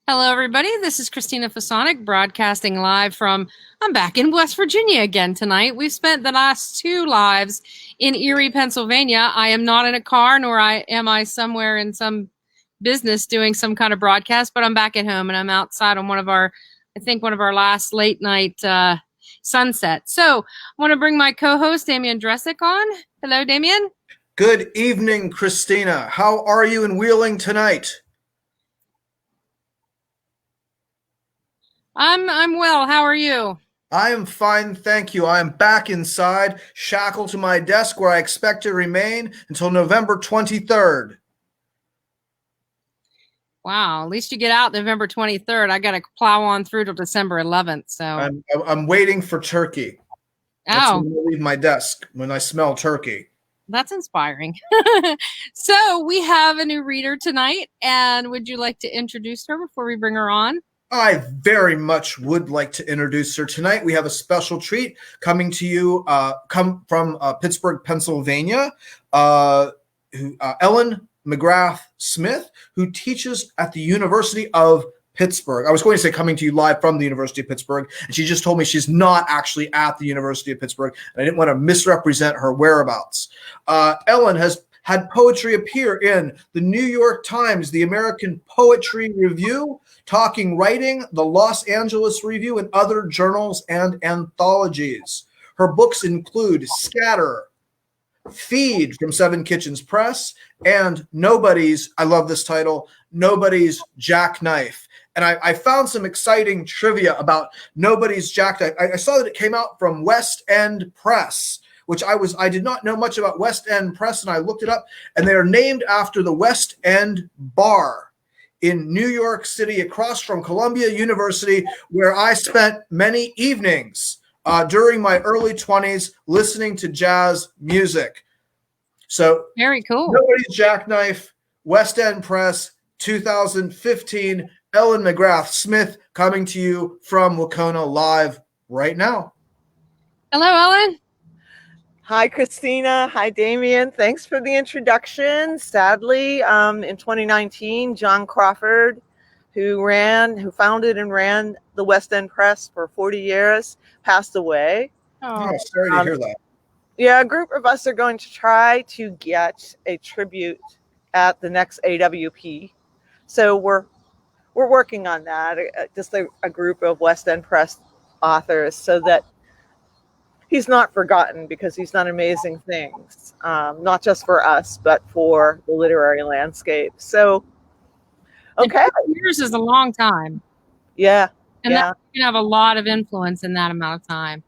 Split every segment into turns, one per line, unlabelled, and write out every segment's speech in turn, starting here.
Hello, everybody. This is Christina Fasonic broadcasting live I'm back in West Virginia again tonight. We've spent the last two lives in Erie, Pennsylvania. I am not in a car, nor am I somewhere in some business doing some kind of broadcast, but I'm back at home and I'm outside on one of our last late night sunset. So I want to bring my co-host, Damian Dressick, on. Hello, Damian.
Good evening, Christina. How are you in Wheeling tonight?
I'm well. How are you?
I am fine, thank you. I am back inside, shackled to my desk where I expect to remain until November 23rd.
Wow, at least you get out November 23rd. I got to plow on through till December 11th. So
I'm waiting for turkey. That's when I leave my desk, when I smell turkey.
That's inspiring. So we have a new reader tonight, and would you like to introduce her before we bring her on?
I very much would like to introduce her tonight. We have a special treat coming to you, come from Pittsburgh, Pennsylvania. Ellen McGrath Smith, who teaches at the University of Pittsburgh. I was going to say coming to you live from the University of Pittsburgh, and she just told me she's not actually at the University of Pittsburgh, and I didn't want to misrepresent her whereabouts. Ellen has had poetry appear in the New York Times, the American Poetry Review, Talking Writing, the Los Angeles Review, and other journals and anthologies. Her books include Scatter, Feed from Seven Kitchens Press, and Nobody's, I love this title, Nobody's Jackknife. And I found some exciting trivia about Nobody's Jackknife. I saw that it came out from West End Press, which I did not know much about West End Press, and I looked it up, and they are named after the West End Bar in New York City across from Columbia University, where I spent many evenings during my early 20s listening to jazz music. So
very cool.
Nobody's Jackknife, West End Press, 2015, Ellen McGrath Smith coming to you from Wacona live right now.
Hello, Ellen.
Hi, Christina. Hi, Damian. Thanks for the introduction. Sadly, in 2019, John Crawford, who founded and ran the West End Press for 40 years, passed away.
Oh, sorry to hear that.
Yeah, a group of us are going to try to get a tribute at the next AWP. So we're working on that, just a group of West End Press authors, so that he's not forgotten, because he's done amazing things, not just for us, but for the literary landscape. So, okay.
2 years is a long time.
Yeah.
And that can have a lot of influence in that amount of time.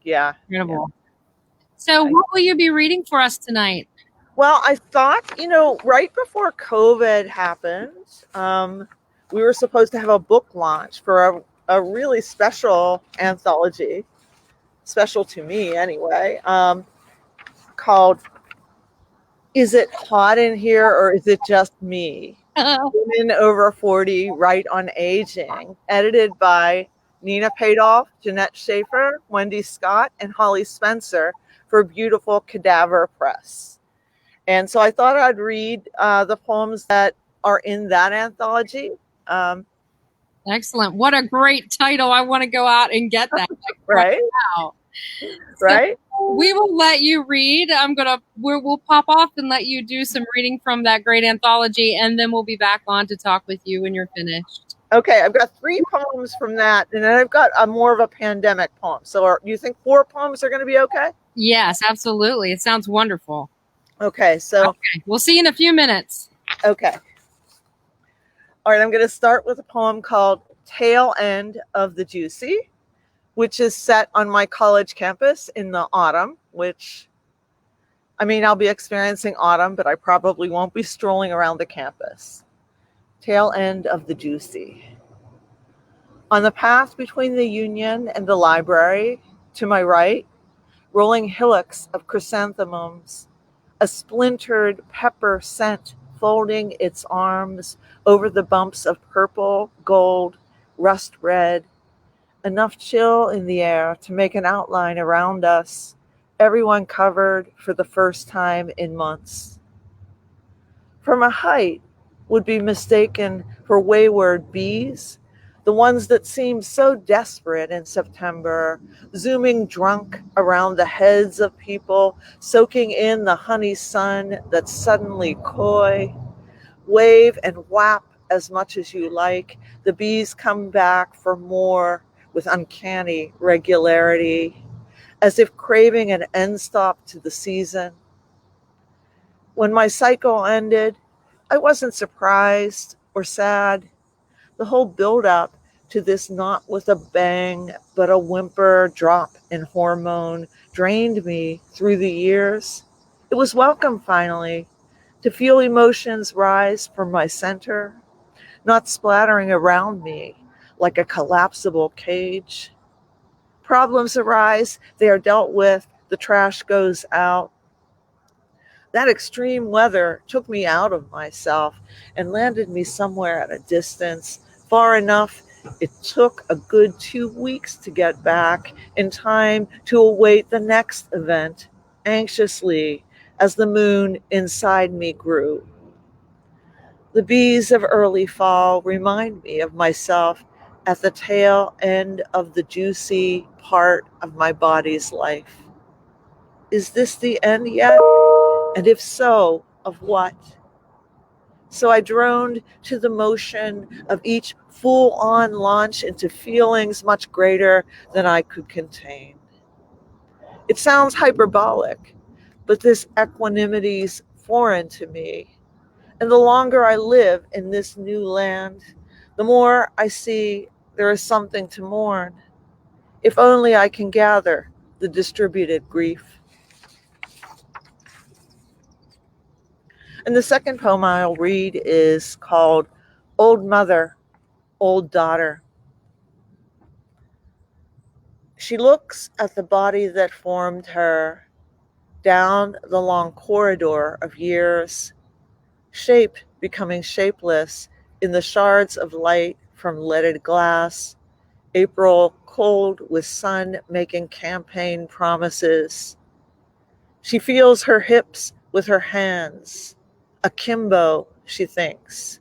Yeah.
Incredible. Yeah. So what will you be reading for us tonight?
Well, I thought, right before COVID happened, we were supposed to have a book launch for a really special anthology, special to me anyway, called Is It Hot in Here or Is It Just Me? Women Over 40 Write on Aging, edited by Nina Padoff, Jeanette Schaefer, Wendy Scott, and Holly Spencer for Beautiful Cadaver Press. And so I thought I'd read the poems that are in that anthology.
Excellent. What a great title. I want to go out and get that.
Right
now.
Right.
So we will let you read. We'll pop off and let you do some reading from that great anthology, and then we'll be back on to talk with you when you're finished.
Okay, I've got 3 poems from that, and then I've got more of a pandemic poem. So you think 4 poems are going to be okay?
Yes, absolutely. It sounds wonderful.
Okay, so
we'll see you in a few minutes.
Okay. All right, I'm going to start with a poem called Tail End of the Juicy, which is set on my college campus in the autumn, I'll be experiencing autumn, but I probably won't be strolling around the campus. Tail End of the Juicy. On the path between the Union and the library, to my right, rolling hillocks of chrysanthemums, a splintered pepper scent folding its arms over the bumps of purple, gold, rust red, enough chill in the air to make an outline around us, everyone covered for the first time in months. From a height, would be mistaken for wayward bees, the ones that seemed so desperate in September, zooming drunk around the heads of people, soaking in the honey sun that's suddenly coy. Wave and whap as much as you like. The bees come back for more with uncanny regularity, as if craving an end stop to the season. When my cycle ended, I wasn't surprised or sad. The whole build-up to this not with a bang, but a whimper drop in hormone drained me through the years. It was welcome finally to feel emotions rise from my center, not splattering around me like a collapsible cage. Problems arise, they are dealt with, the trash goes out. That extreme weather took me out of myself and landed me somewhere at a distance, far enough it took a good 2 weeks to get back in time to await the next event, anxiously as the moon inside me grew. The bees of early fall remind me of myself at the tail end of the juicy part of my body's life. Is this the end yet? And if so, of what? So I droned to the motion of each full-on launch into feelings much greater than I could contain. It sounds hyperbolic, but this equanimity's foreign to me. And the longer I live in this new land, the more I see there is something to mourn. If only I can gather the distributed grief. And the second poem I'll read is called Old Mother, Old Daughter. She looks at the body that formed her down the long corridor of years, shape becoming shapeless in the shards of light from leaded glass, April cold with sun making campaign promises. She feels her hips with her hands, akimbo, she thinks.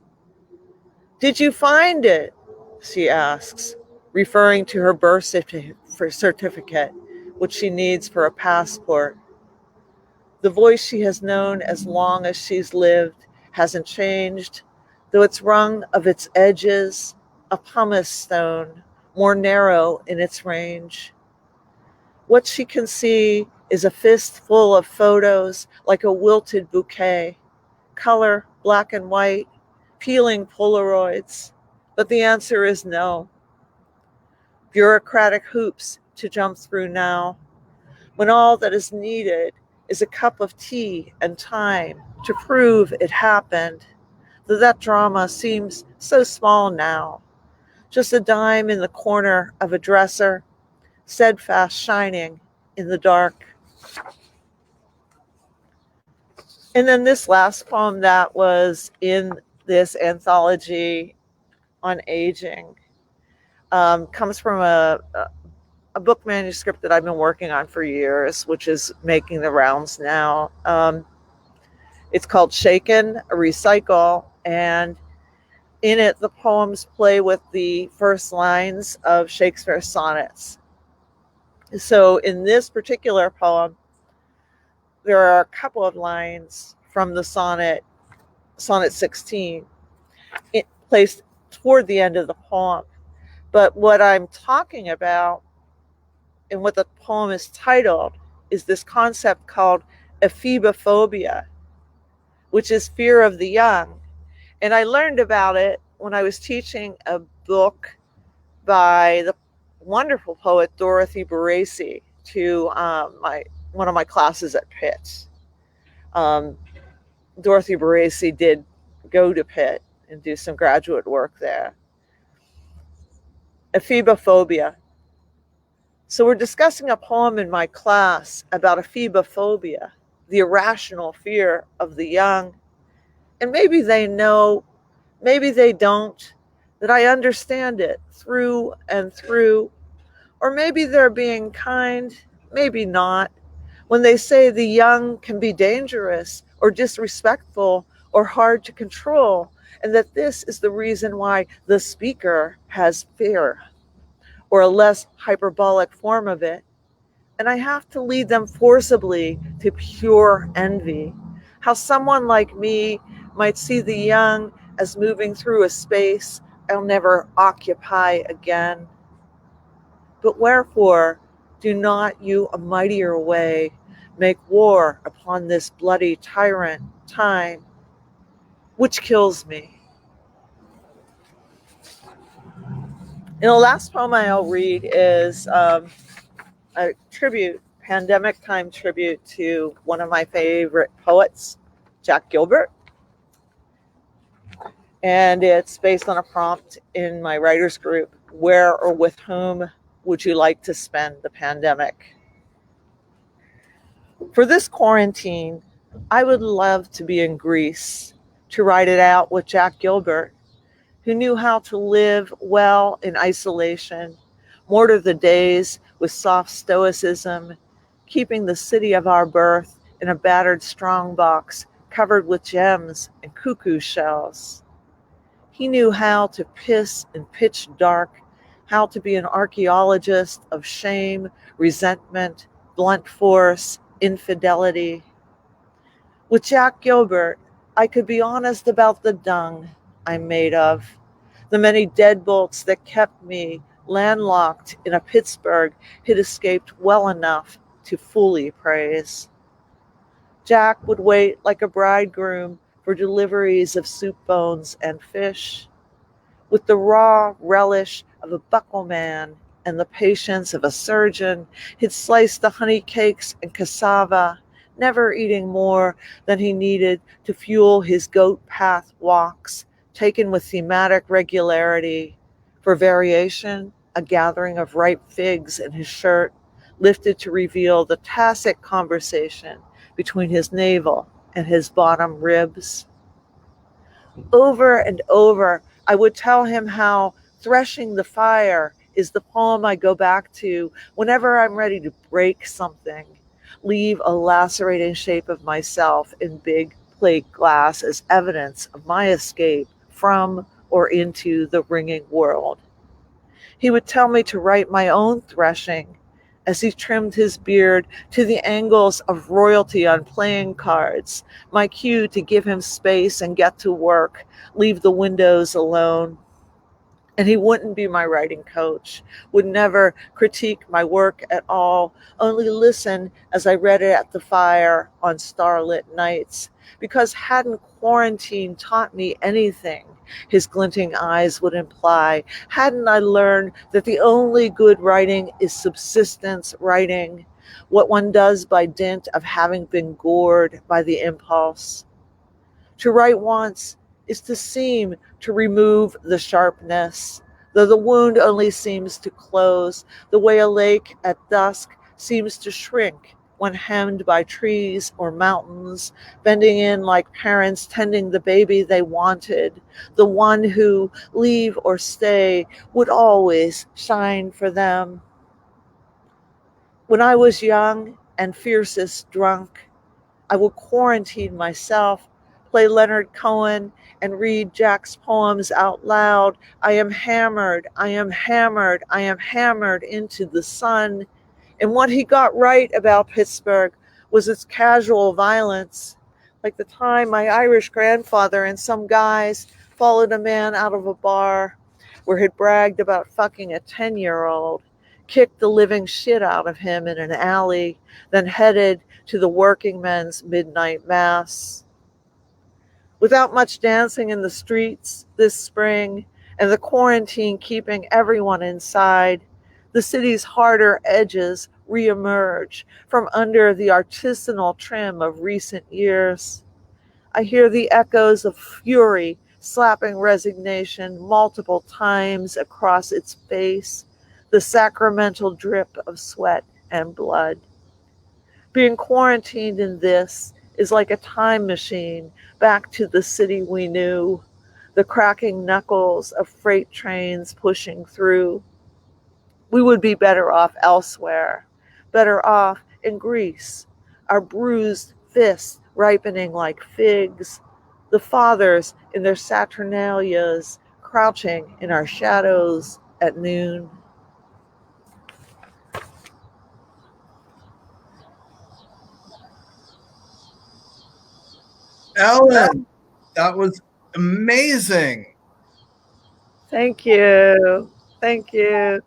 Did you find it? She asks, referring to her birth certificate, which she needs for a passport. The voice she has known as long as she's lived hasn't changed, though it's wrung of its edges, a pumice stone, more narrow in its range. What she can see is a fistful of photos like a wilted bouquet, color black and white, peeling Polaroids, but the answer is no. Bureaucratic hoops to jump through now, when all that is needed is a cup of tea and time to prove it happened, though that drama seems so small now, just a dime in the corner of a dresser, steadfast shining in the dark. And then this last poem that was in this anthology on aging comes from a book manuscript that I've been working on for years, which is making the rounds now. It's called Shaken, a Recycle, and in it the poems play with the first lines of Shakespeare's sonnets. So in this particular poem, there are a couple of lines from the sonnet 16, placed toward the end of the poem. But what I'm talking about and what the poem is titled is this concept called Ephibophobia, which is fear of the young. And I learned about it when I was teaching a book by the wonderful poet Dorothy Baracey to one of my classes at Pitt. Dorothy Baracey did go to Pitt and do some graduate work there. Ephibophobia. So we're discussing a poem in my class about ephibophobia, the irrational fear of the young. And maybe they know, maybe they don't, that I understand it through and through. Or maybe they're being kind, maybe not, when they say the young can be dangerous or disrespectful or hard to control, and that this is the reason why the speaker has fear, or a less hyperbolic form of it. And I have to lead them forcibly to pure envy. How someone like me might see the young as moving through a space I'll never occupy again. But wherefore do not you a mightier way make war upon this bloody tyrant time, which kills me? And the last poem I'll read is a tribute, pandemic time tribute to one of my favorite poets, Jack Gilbert. And it's based on a prompt in my writers group: where or with whom would you like to spend the pandemic? For this quarantine, I would love to be in Greece to write it out with Jack Gilbert, who knew how to live well in isolation, mortar the days with soft stoicism, keeping the city of our birth in a battered strongbox covered with gems and cuckoo shells. He knew how to piss in pitch dark, how to be an archaeologist of shame, resentment, blunt force, infidelity. With Jack Gilbert, I could be honest about the dung I'm made of, the many deadbolts that kept me landlocked in a Pittsburgh he'd escaped well enough to fully praise. Jack would wait like a bridegroom for deliveries of soup bones and fish, with the raw relish of a buckle man and the patience of a surgeon. He'd slice the honey cakes and cassava, never eating more than he needed to fuel his goat path walks, taken with thematic regularity. For variation, a gathering of ripe figs in his shirt, lifted to reveal the tacit conversation between his navel and his bottom ribs. Over and over, I would tell him how Threshing the Fire is the poem I go back to whenever I'm ready to break something, leave a lacerating shape of myself in big plate glass as evidence of my escape from or into the ringing world. He would tell me to write my own threshing as he trimmed his beard to the angles of royalty on playing cards, my cue to give him space and get to work, leave the windows alone. And he wouldn't be my writing coach, would never critique my work at all, only listen as I read it at the fire on starlit nights. Because hadn't quarantine taught me anything, his glinting eyes would imply, hadn't I learned that the only good writing is subsistence writing, what one does by dint of having been gored by the impulse? To write once is to seem to remove the sharpness, though the wound only seems to close, the way a lake at dusk seems to shrink when hemmed by trees or mountains, bending in like parents tending the baby they wanted, the one who, leave or stay, would always shine for them. When I was young and fiercest drunk, I would quarantine myself, play Leonard Cohen, and read Jack's poems out loud. I am hammered, I am hammered, I am hammered into the sun. And what he got right about Pittsburgh was its casual violence, like the time my Irish grandfather and some guys followed a man out of a bar where he'd bragged about fucking a 10-year-old, kicked the living shit out of him in an alley, then headed to the working men's midnight mass. Without much dancing in the streets this spring, and the quarantine keeping everyone inside, the city's harder edges reemerge from under the artisanal trim of recent years. I hear the echoes of fury slapping resignation multiple times across its face, the sacramental drip of sweat and blood. Being quarantined in this is like a time machine back to the city we knew, the cracking knuckles of freight trains pushing through. We would be better off elsewhere, better off in Greece, our bruised fists ripening like figs, the fathers in their saturnalias, crouching in our shadows at noon.
Ellen, that was amazing.
Thank you. Thank you.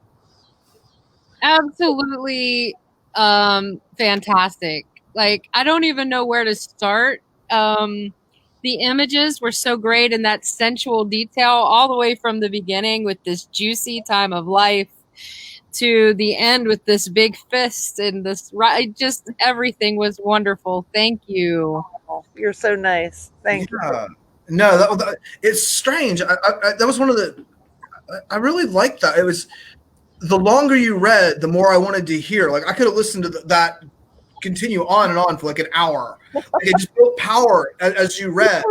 Absolutely fantastic. Like, I don't even know where to start. The images were so great, and that sensual detail all the way from the beginning with this juicy time of life to the end with this big fist and this, just everything was wonderful. Thank you.
Oh, you're so nice. Thank you.
No, it's strange. That was one of the. I really liked that. It was the longer you read, the more I wanted to hear. Like, I could have listened to that continue on and on for like an hour. Like, it just built power as you read.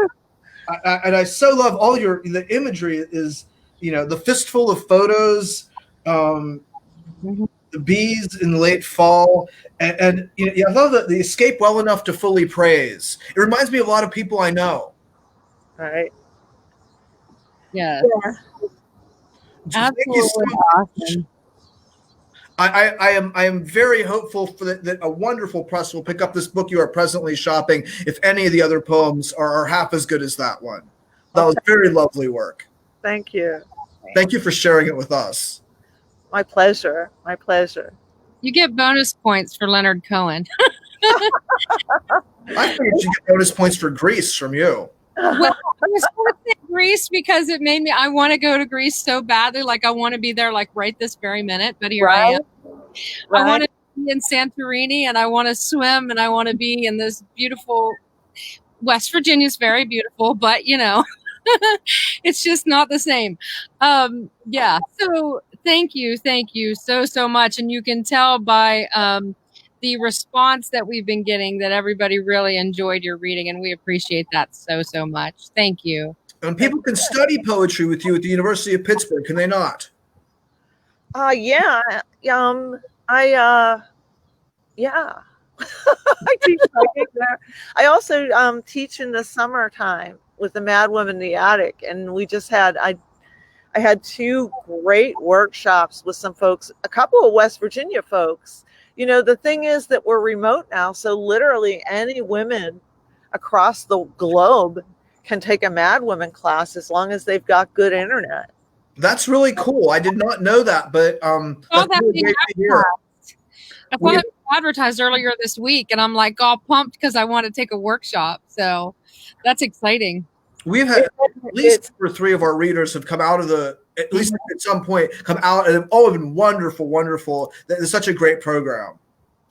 And I so love all the imagery is, the fistful of photos, the bees in the late fall, and I love that the escape well enough to fully praise. It reminds me of a lot of people I know.
Right.
Yeah.
Thank you so much.
Awesome.
I am very hopeful for that a wonderful press will pick up this book you are presently shopping if any of the other poems are half as good as that one. That was very lovely work.
Thank you.
Thank you for sharing it with us.
My pleasure. My pleasure.
You get bonus points for Leonard Cohen.
I think you should get bonus points for Greece from you.
Well, I was going to say Greece because it made me, I want to go to Greece so badly. Like, I want to be there like right this very minute, but here I am.
Right.
I want to be in Santorini, and I want to swim, and I want to be in this beautiful, West Virginia's very beautiful, but it's just not the same. Yeah. So thank you so much. And you can tell by, the response that we've been getting that everybody really enjoyed your reading, and we appreciate that so much. Thank you.
And people can study poetry with you at the University of Pittsburgh, can they not?
Yeah. I teach writing there. I also teach in the summertime with the Mad Women in the Attic, and we just had I had 2 great workshops with some folks, a couple of West Virginia folks. The thing is that we're remote now, so literally any women across the globe can take a Mad Women class as long as they've got good internet.
That's really cool. I did not know that, but that's really great to hear.
I thought it was advertised earlier this week, and I'm like all pumped because I want to take a workshop. So that's exciting.
We've had at least 2 or 3 of our readers have come out of at least at some point, come out and have all been wonderful. It's such a great program.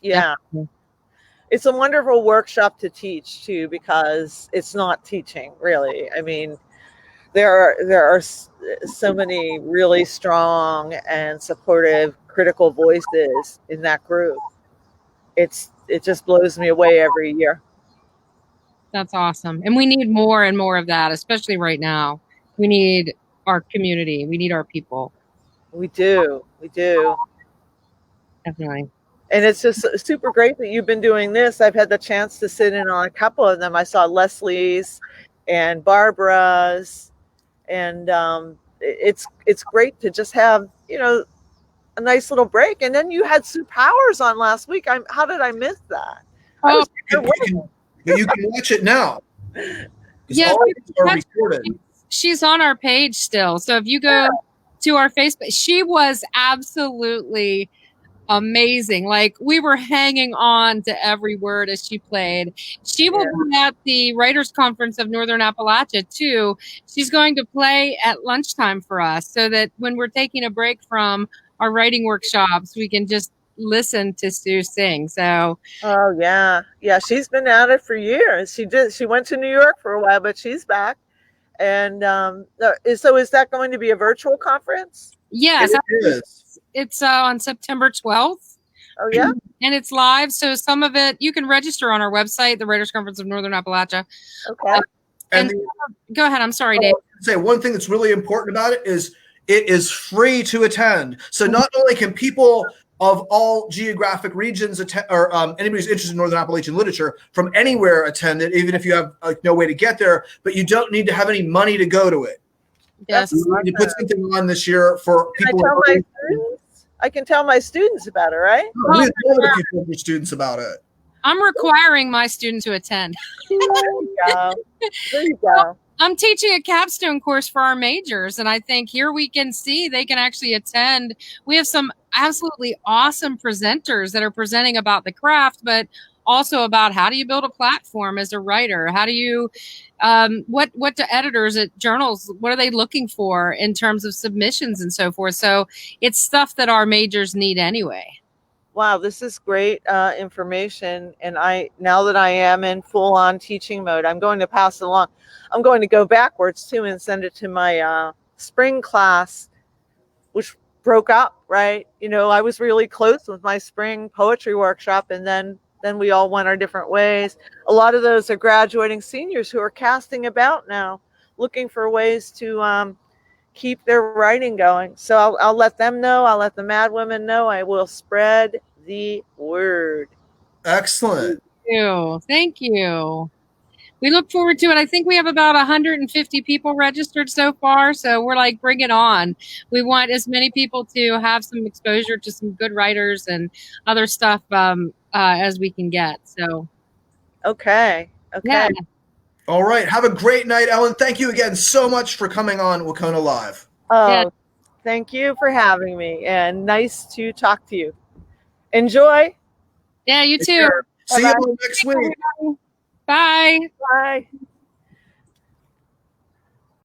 Yeah. It's a wonderful workshop to teach too, because it's not teaching really. I mean, there are so many really strong and supportive critical voices in that group. It just blows me away every year.
That's awesome. And we need more and more of that, especially right now. We need our community. We need our people.
We do.
Definitely.
And it's just super great that you've been doing this. I've had the chance to sit in on a couple of them. I saw Leslie's and Barbara's, and it's great to just have, a nice little break. And then you had Sue Powers on last week. How did I miss that?
Oh,
you can watch it now.
Yeah,
recorded.
She's on our page still. So if you go to our Facebook, she was absolutely amazing. Like, we were hanging on to every word as she played. She will be at the Writers Conference of Northern Appalachia too. She's going to play at lunchtime for us, so that when we're taking a break from our writing workshops, we can just listen to Sue sing. So she's been at it for years. She went to New York for a while, but she's back. And so is that going to be a virtual conference? Yes,
it is.
It's on September 12th.
Oh yeah.
And it's live, so some of it you can register on our website, the Writers Conference of Northern Appalachia.
Okay.
Go ahead. I'm sorry, Dave.
Say one thing that's really important about it is free to attend. So not only can people of all geographic regions, or anybody who's interested in Northern Appalachian literature from anywhere attend it, even if you have no way to get there, but you don't need to have any money to go to it.
Yes.
We need to put something on this year for people.
I can tell my students about it, right?
We love it if you tell your students about it.
I'm requiring my students to attend.
There you go. There you go.
I'm teaching a capstone course for our majors, and I think here we can see they can actually attend. We have some absolutely awesome presenters that are presenting about the craft, but also about how do you build a platform as a writer? How do you, what do editors at journals, what are they looking for in terms of submissions and so forth? So it's stuff that our majors need anyway.
Wow, this is great information. And now that I am in full-on teaching mode, I'm going to pass it along. I'm going to go backwards too and send it to my spring class, which broke up, right? I was really close with my spring poetry workshop, and then we all went our different ways. A lot of those are graduating seniors who are casting about now, looking for ways to keep their writing going. So I'll let them know. I'll let the Mad Women know. I will spread the word.
Excellent.
Thank you. We look forward to it. I think we have about 150 people registered so far. So we're like, bring it on. We want as many people to have some exposure to some good writers and other stuff as we can get. So.
Okay.
Yeah.
All right. Have a great night, Ellen. Thank you again so much for coming on Wacona Live.
Oh,
yeah.
Thank you for having me, and nice to talk to you. Enjoy.
Yeah, you too.
See you all next week.
Bye.
Bye.